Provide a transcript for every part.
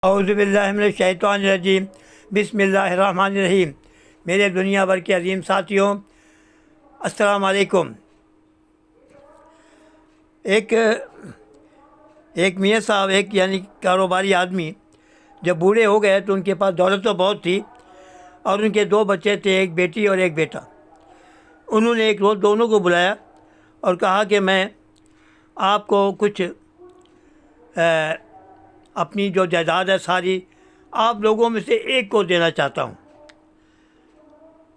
औज़ुबिल्लाहिमिनश्शैतानिर्रजीम बिस्मिल्लाहिर्रहमानिर्रहीम। मेरे दुनिया भर के अजीम साथियों, अस्सलाम वालेकुम। एक एक मियाँ साहब, एक यानी कारोबारी आदमी जब बूढ़े हो गए तो उनके पास दौलत तो बहुत थी और उनके दो बच्चे थे, एक बेटी और एक बेटा। उन्होंने एक रोज़ दोनों को बुलाया और कहा कि मैं आपको कुछ अपनी जो जायदाद है सारी आप लोगों में से एक को देना चाहता हूँ।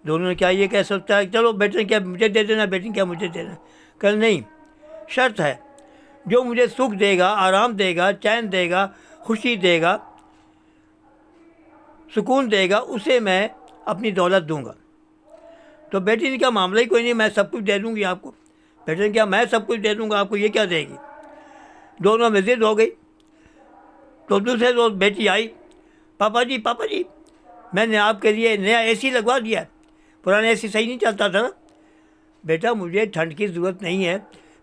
दोनों ने क्या ये कह सकता है, चलो बेटे क्या मुझे दे देना, बेटी क्या मुझे देना। कल नहीं, शर्त है, जो मुझे सुख देगा, आराम देगा, चैन देगा, खुशी देगा, सुकून देगा, उसे मैं अपनी दौलत दूंगा। तो बेटी ने क्या मामला ही कोई नहीं, मैं सब कुछ दे दूंगी आपको। बेटे ने क्या, मैं सब कुछ दे दूंगा आपको, ये क्या देगी। दोनों में जिद हो गई। तो दूसरे रोज़ बेटी आई, पापा जी मैंने आपके लिए नया एसी लगवा दिया है, पुराना एसी सही नहीं चलता था ना। बेटा मुझे ठंड की ज़रूरत नहीं है,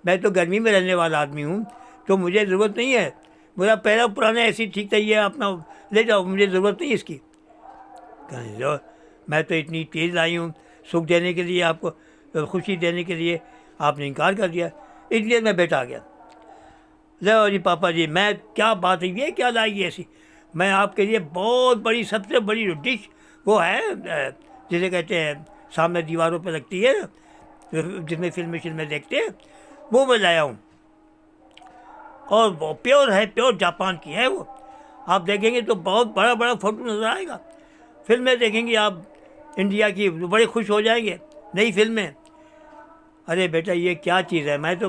मैं तो गर्मी में रहने वाला आदमी हूँ, तो मुझे ज़रूरत नहीं है। मेरा पहला पुराना एसी ठीक था, ये अपना ले जाओ, मुझे ज़रूरत नहीं इसकी। कहें लो, मैं तो इतनी तेज़ लाई हूँ सुख देने के लिए, आपको खुशी देने के लिए, आपने इनकार कर दिया। इसलिए मैं बेटा आ गया। लो जी पापा जी, मैं क्या बात है, ये क्या लाई ऐसी, मैं आपके लिए बहुत बड़ी, सबसे बड़ी डिश वो है जिसे कहते हैं सामने दीवारों पे लगती है जिसमें फिल्में देखते हैं, वो मैं लाया हूँ। और वो प्योर है, प्योर जापान की है वो। आप देखेंगे तो बहुत बड़ा बड़ा फ़ोटो नज़र आएगा। फिल्में देखेंगे आप इंडिया की, बड़े खुश हो जाएंगे। नई फिल्में, अरे बेटा ये क्या चीज़ है, मैं तो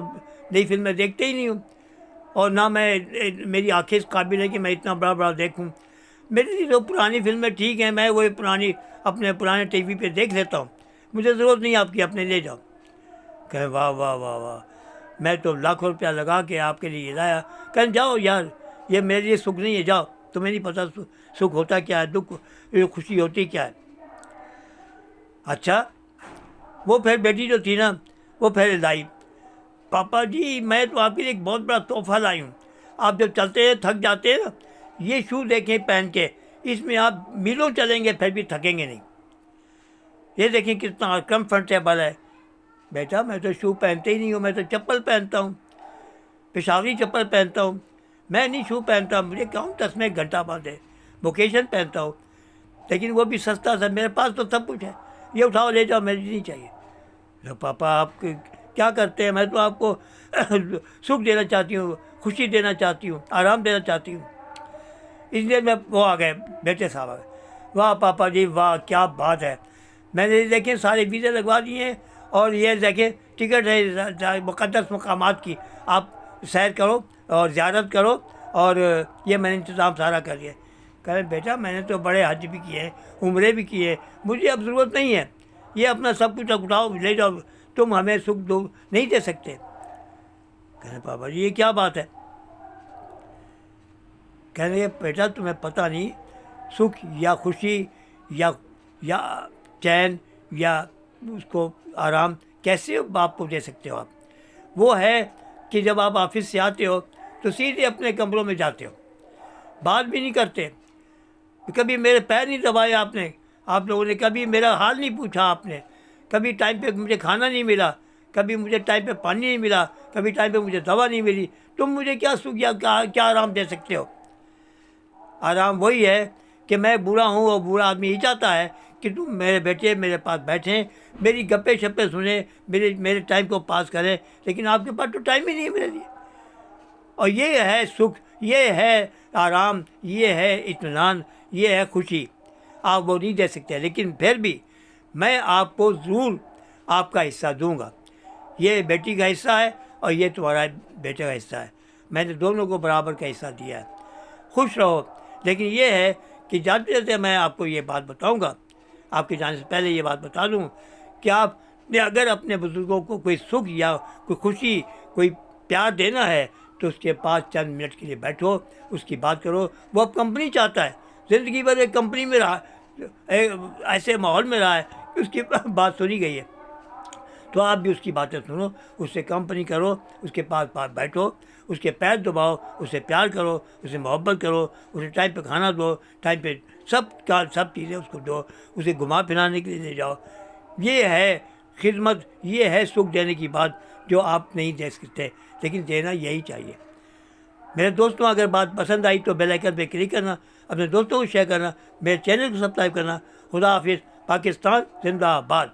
नई फिल्में देखते ही नहीं हूँ, और ना मेरी आंखें इस काबिल है कि मैं इतना बड़ा बड़ा देखूं। मेरी लिए तो पुरानी फिल्में ठीक हैं, मैं वही पुरानी अपने पुराने टीवी पे देख लेता हूँ, मुझे ज़रूरत नहीं आपकी, अपने ले जाओ। कहें वाह वाह वाह वाह, मैं तो लाखों रुपया लगा के आपके लिए लाया। कहें जाओ यार, ये मेरे लिए सुख नहीं है, जाओ, तुम्हें नहीं पता सुख होता क्या है, दुख खुशी होती क्या है। अच्छा, वो फिर बेटी जो थी ना, वो फिर लाई, पापा जी मैं तो आपके लिए एक बहुत बड़ा तोहफा लाई हूँ। आप जब चलते हैं थक जाते हैं ना, ये शू देखें पहन के, इसमें आप मीलों चलेंगे फिर भी थकेंगे नहीं। ये देखें कितना कंफर्टेबल है। बेटा मैं तो शू पहनते ही नहीं हूँ, मैं तो चप्पल पहनता हूँ, पेशावरी चप्पल पहनता हूँ, मैं नहीं शू पहनता। मुझे कौन 10 में 1 घंटा बांधे, वोकेशन पहनता हूँ, लेकिन वो भी सस्ता सा, मेरे पास तो सब कुछ है, ये उठाओ ले जाओ, मेरी नहीं चाहिए। लो पापा आप क्या करते हैं, मैं तो आपको सुख देना चाहती हूँ, खुशी देना चाहती हूँ, आराम देना चाहती हूँ। इसलिए मैं वो आ गए, बेटे साहब आ गए। वाह पापा जी वाह, क्या बात है, मैंने देखें सारे वीज़े लगवा दिए हैं, और ये देखें टिकट है मुक़द्दस मकामात की, आप सैर करो और ज़ियारत करो, और ये मैंने इंतज़ाम सारा कर लिया। कहें बेटा मैंने तो बड़े हज भी किए, उम्रे भी किए, मुझे अब ज़रूरत नहीं है, ये अपना सब कुछ उठाओ ले जाओ, तुम हमें सुख दो नहीं दे सकते। कहें पापा जी ये क्या बात है। कहने बेटा तुम्हें पता नहीं, सुख या खुशी या चैन या उसको आराम कैसे बाप को दे सकते हो आप। वो है कि जब आप ऑफिस से आते हो तो सीधे अपने कमरों में जाते हो, बात भी नहीं करते, कभी मेरे पैर नहीं दबाए आपने, आप लोगों ने कभी मेरा हाल नहीं पूछा आपने, कभी टाइम पे मुझे खाना नहीं मिला, कभी मुझे टाइम पे पानी नहीं मिला, कभी टाइम पे मुझे दवा नहीं मिली। तुम मुझे क्या सुख या क्या आराम दे सकते हो। आराम वही है कि मैं बूढ़ा हूँ और बूढ़ा आदमी ही चाहता है कि तुम मेरे बेटे मेरे पास बैठें, मेरी गप्पे शप्पे सुने, मेरे टाइम को पास करें, लेकिन आपके पास तो टाइम ही नहीं है मेरे लिए। और ये है सुख, ये है आराम, ये है इत्मीनान, ये है खुशी, आप वो नहीं दे सकते। लेकिन फिर भी मैं आपको ज़रूर आपका हिस्सा दूंगा। ये बेटी का हिस्सा है और ये तुम्हारा बेटे का हिस्सा है, मैंने दोनों को बराबर का हिस्सा दिया है। खुश रहो। लेकिन ये है कि जाते जाते मैं आपको ये बात बताऊंगा, आपके जाने से पहले ये बात बता दूं कि आपने अगर अपने बुज़ुर्गों को कोई सुख या कोई खुशी, कोई प्यार देना है तो उसके पास चंद मिनट के लिए बैठो, उसकी बात करो। वो अब कंपनी चाहता है, ज़िंदगी भर एक कंपनी में रहा, ऐसे माहौल में रहा है कि उसकी बात सुनी गई है, तो आप भी उसकी बातें सुनो, उससे कंपनी करो, उसके पास बैठो उसके पैर दबाओ, उससे प्यार करो, उससे मोहब्बत करो, उसे टाइम पे खाना दो, टाइम पे सब चीज़ें उसको दो, उसे घुमा फिराने के लिए ले जाओ। ये है खिदमत, ये है सुख देने की बात जो आप नहीं दे सकते, लेकिन देना यही चाहिए। मेरे दोस्तों, अगर बात पसंद आई तो बेल आइकन पे क्लिक करना, अपने दोस्तों को शेयर करना, मेरे चैनल को सब्सक्राइब करना। खुदा हाफिज़। पाकिस्तान जिंदाबाद।